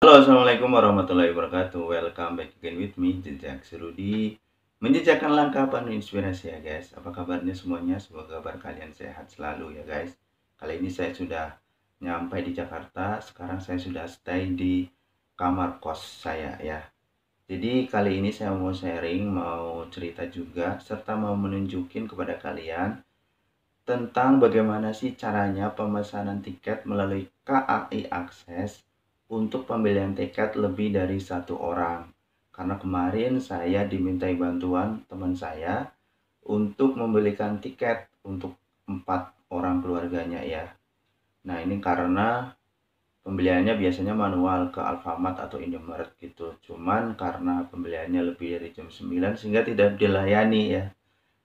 Halo, assalamualaikum warahmatullahi wabarakatuh. Welcome back again with me, Jejak Serudi. Menjejakkan langkah penuh inspirasi ya guys. Apa kabarnya semuanya? Semoga kabar kalian sehat selalu ya guys. Kali ini saya sudah nyampe di Jakarta. Sekarang saya sudah stay di kamar kos saya ya. Jadi kali ini saya mau sharing, mau cerita juga, serta mau menunjukin kepada kalian tentang bagaimana sih caranya pemesanan tiket melalui KAI Akses untuk pembelian tiket lebih dari satu orang. Karena kemarin saya dimintai bantuan teman saya untuk membelikan tiket untuk 4 orang keluarganya ya. Nah ini karena pembeliannya biasanya manual ke Alfamart atau Indomaret gitu. Cuman karena pembeliannya lebih dari jam 9 sehingga tidak dilayani ya.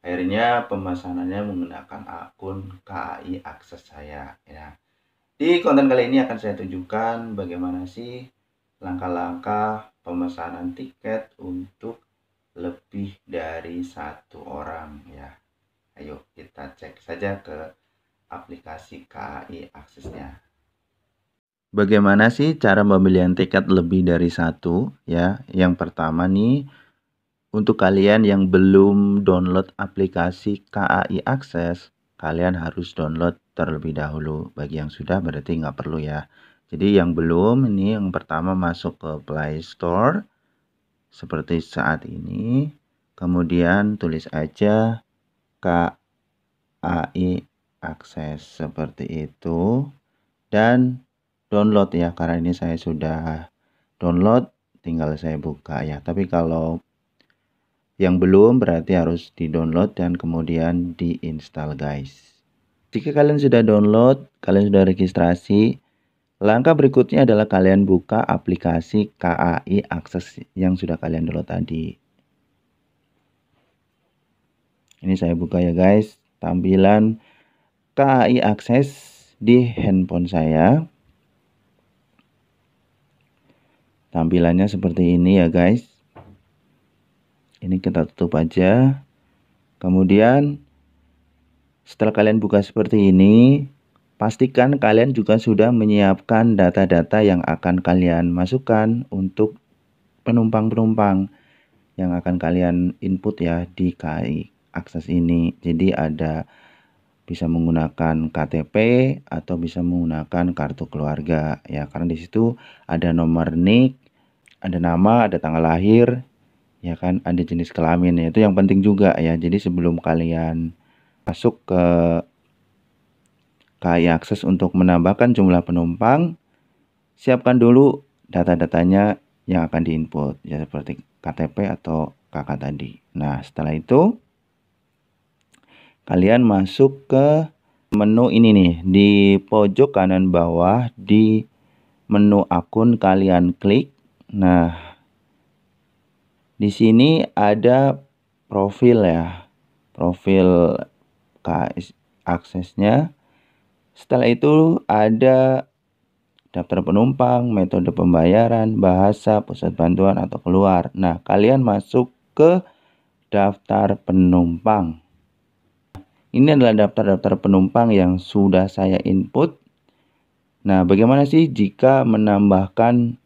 Akhirnya pemesanannya menggunakan akun KAI Akses saya ya. Di konten kali ini akan saya tunjukkan bagaimana sih langkah-langkah pemesanan tiket untuk lebih dari satu orang ya. Ayo kita cek saja ke aplikasi KAI Aksesnya. Bagaimana sih cara pembelian tiket lebih dari satu ya? Yang pertama nih, untuk kalian yang belum download aplikasi KAI Akses, kalian harus download terlebih dahulu. Bagi yang sudah berarti nggak perlu ya. Jadi yang belum, ini yang pertama masuk ke Play Store seperti saat ini. Kemudian tulis aja KAI Akses seperti itu. Dan download ya, karena ini saya sudah download, tinggal saya buka ya. Tapi kalau yang belum berarti harus di-download dan kemudian diinstal guys. Jika kalian sudah download, kalian sudah registrasi, langkah berikutnya adalah kalian buka aplikasi KAI Akses yang sudah kalian download tadi. Ini saya buka ya guys, tampilan KAI Akses di handphone saya. Tampilannya seperti ini ya guys. Ini kita tutup aja. Kemudian setelah kalian buka seperti ini, pastikan kalian juga sudah menyiapkan data-data yang akan kalian masukkan untuk penumpang-penumpang yang akan kalian input ya di KAI Akses ini. Jadi ada bisa menggunakan KTP atau bisa menggunakan kartu keluarga ya, karena di situ ada nomor NIK, ada nama, ada tanggal lahir ya kan, ada jenis kelamin ya. Itu yang penting juga ya. Jadi sebelum kalian masuk ke KAI Akses untuk menambahkan jumlah penumpang, siapkan dulu data-datanya yang akan diinput ya, seperti KTP atau KK tadi. Nah setelah itu kalian masuk ke menu ini nih, di pojok kanan bawah di menu akun kalian klik. Nah di sini ada profil ya, profil KAI Aksesnya. Setelah itu ada daftar penumpang, metode pembayaran, bahasa, pusat bantuan atau keluar. Nah, kalian masuk ke daftar penumpang. Ini adalah daftar-daftar penumpang yang sudah saya input. Nah, bagaimana sih jika menambahkan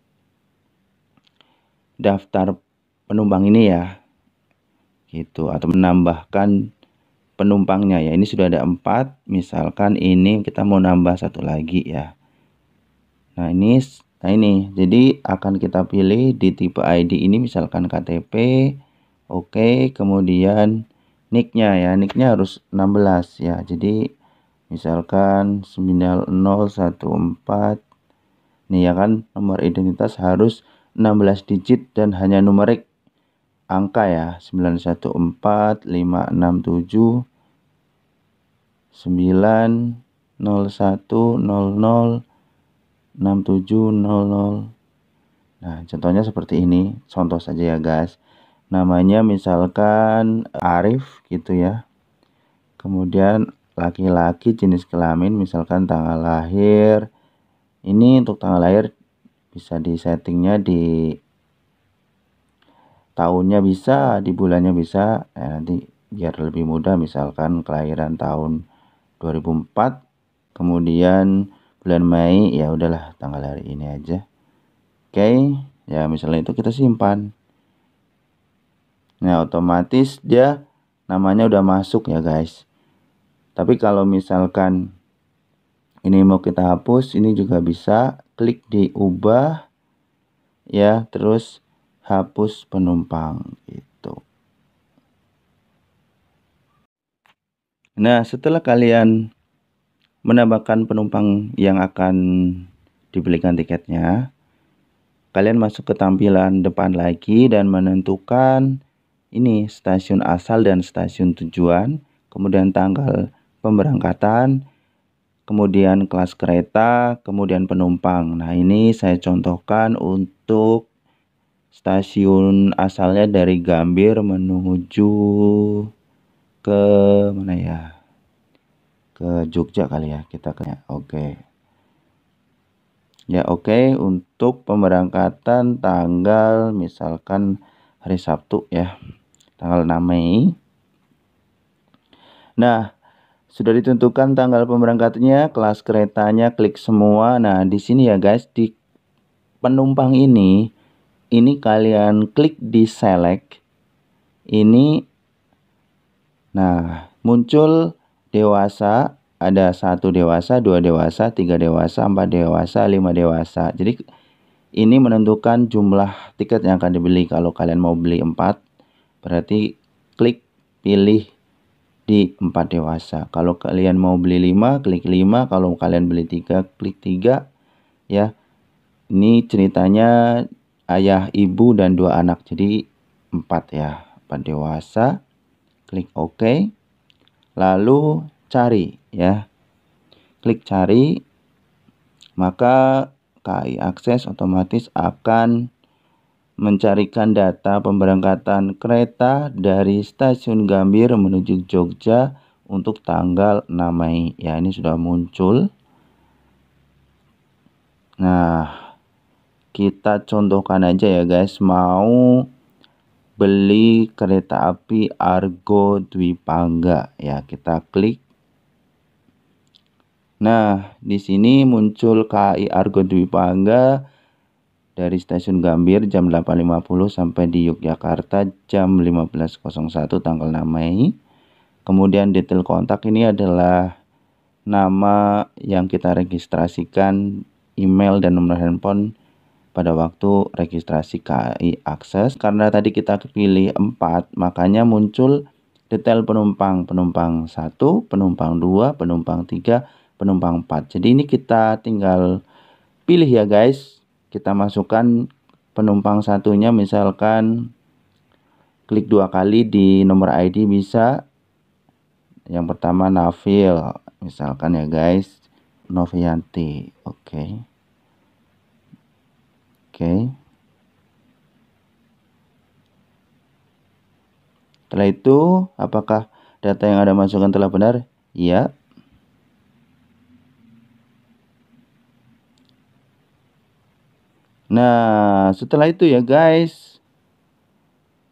daftar penumpang ini ya? Gitu, atau menambahkan penumpangnya ya. Ini sudah ada 4, misalkan ini kita mau nambah satu lagi ya. Nah ini jadi akan kita pilih di tipe ID ini, misalkan KTP. Oke, kemudian nicknya ya, nicknya harus 16 ya. Jadi misalkan 9014 nih ya kan, nomor identitas harus 16 digit dan hanya numerik angka ya, 914567 901006700. Nah contohnya seperti ini, contoh saja ya guys. Namanya misalkan Arif gitu ya. Kemudian laki-laki, jenis kelamin misalkan tanggal lahir. Ini untuk tanggal lahir bisa di settingnya di tahunnya bisa, di bulannya bisa. Nanti biar lebih mudah, misalkan kelahiran tahun 2004, kemudian bulan Mei, ya udahlah tanggal hari ini aja Oke, ya misalnya itu kita simpan. Nah, otomatis dia namanya udah masuk ya guys. Tapi kalau misalkan ini mau kita hapus, ini juga bisa klik di ubah ya, terus hapus penumpang gitu. Nah, setelah kalian menambahkan penumpang yang akan dibelikan tiketnya, kalian masuk ke tampilan depan lagi dan menentukan ini stasiun asal dan stasiun tujuan, kemudian tanggal pemberangkatan, kemudian kelas kereta, kemudian penumpang. Nah, ini saya contohkan untuk stasiun asalnya dari Gambir menuju ke mana ya? Ke Jogja kali ya, kita ke. Oke. Ya, oke, untuk pemberangkatan tanggal misalkan hari Sabtu ya, tanggal 6 Mei. Nah, sudah ditentukan tanggal pemberangkatannya, kelas keretanya, klik semua. Nah, di sini ya guys, di penumpang ini kalian klik di select. Ini nah, muncul dewasa, ada 1 dewasa, 2 dewasa, 3 dewasa, 4 dewasa, 5 dewasa. Jadi ini menentukan jumlah tiket yang akan dibeli. Kalau kalian mau beli 4, berarti klik pilih di 4 dewasa. Kalau kalian mau beli 5, klik 5. Kalau kalian beli 3, klik 3 ya. Ini ceritanya ayah, ibu, dan 2 anak. Jadi 4 ya, 4 dewasa. Klik OK. Lalu cari ya. Klik cari. Maka KAI Akses otomatis akan mencarikan data pemberangkatan kereta dari stasiun Gambir menuju Jogja untuk tanggal 6 Mei. Ya, ini sudah muncul. Nah, kita contohkan aja ya guys, mau beli kereta api Argo Dwi Pangga ya, kita klik. Nah, di sini muncul KAI Argo Dwi Pangga dari stasiun Gambir jam 8.50 sampai di Yogyakarta jam 15.01 tanggal 6 Mei. Kemudian detail kontak ini adalah nama yang kita registrasikan, email dan nomor handphone pada waktu registrasi KAI Akses. Karena tadi kita pilih 4, makanya muncul detail penumpang. Penumpang 1, penumpang 2, penumpang 3, penumpang 4. Jadi ini kita tinggal pilih ya guys. Kita masukkan penumpang satunya, misalkan klik 2 kali di nomor ID bisa. Yang pertama Nafil, misalkan ya guys, Novianti. Oke. Setelah itu, apakah data yang Anda masukkan telah benar? Iya. Nah, setelah itu ya guys,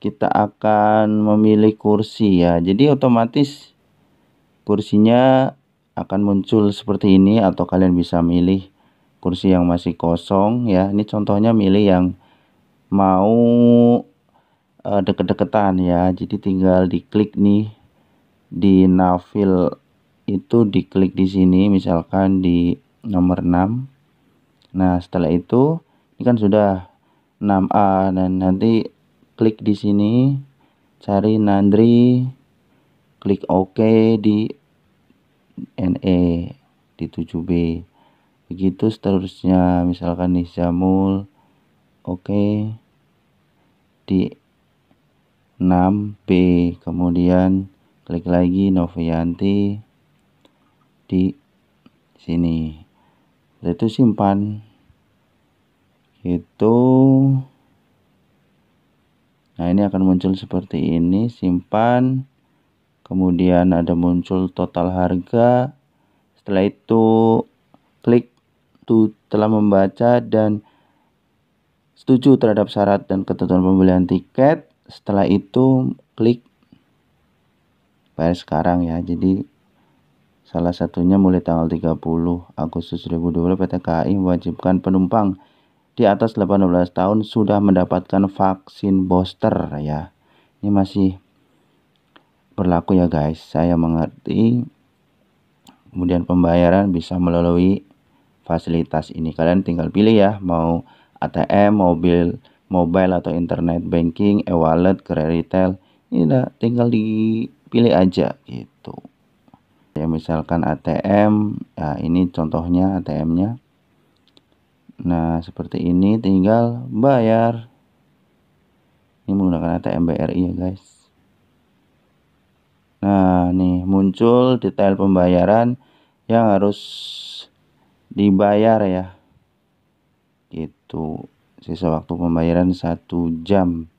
kita akan memilih kursi ya. Jadi otomatis kursinya akan muncul seperti ini, atau kalian bisa milih kursi yang masih kosong ya. Ini contohnya milih yang mau deket-deketan ya. Jadi tinggal diklik nih di Nafil, itu diklik di sini misalkan di nomor 6. Nah, setelah itu ini kan sudah 6A, dan nanti klik di sini cari Nandri, klik OK di NE di 7B. Begitu seterusnya, misalkan nih Jamul, oke di 6B, kemudian klik lagi Novianti di sini. Itu simpan gitu. Nah, ini akan muncul seperti ini, simpan. Kemudian ada muncul total harga. Setelah itu klik telah membaca dan setuju terhadap syarat dan ketentuan pembelian tiket. Setelah itu klik bayar sekarang ya. Jadi salah satunya mulai tanggal 30 Agustus 2020 PT KAI mewajibkan penumpang di atas 18 tahun sudah mendapatkan vaksin booster ya. Ini masih berlaku ya guys, saya mengerti. Kemudian pembayaran bisa melalui fasilitas ini. Kalian tinggal pilih ya, mau ATM, mobile atau internet banking, e-wallet, retail. Ini tinggal dipilih aja gitu. Ya misalkan ATM, ya ini contohnya ATM-nya. Nah, seperti ini tinggal bayar. Ini menggunakan ATM BRI ya guys. Nah, nih muncul detail pembayaran yang harus dibayar ya. Gitu. Sisa waktu pembayaran 1 jam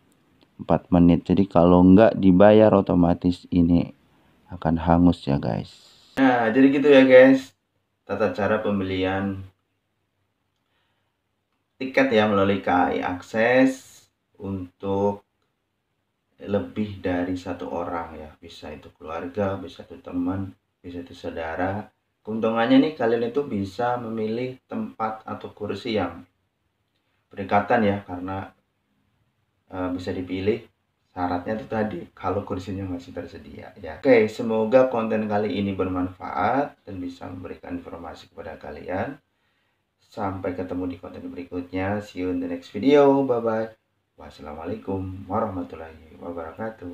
4 menit. Jadi kalau nggak dibayar otomatis ini akan hangus ya guys. Nah, jadi gitu ya guys. Tata cara pembelian tiket ya melalui KAI Akses untuk lebih dari 1 orang ya, bisa itu keluarga, bisa itu teman, bisa itu saudara. Keuntungannya nih, kalian itu bisa memilih tempat atau kursi yang berdekatan ya, karena bisa dipilih. Syaratnya itu tadi kalau kursinya masih tersedia ya. Oke, semoga konten kali ini bermanfaat dan bisa memberikan informasi kepada kalian. Sampai ketemu di konten berikutnya. See you in the next video. Bye bye. Wassalamualaikum warahmatullahi wabarakatuh.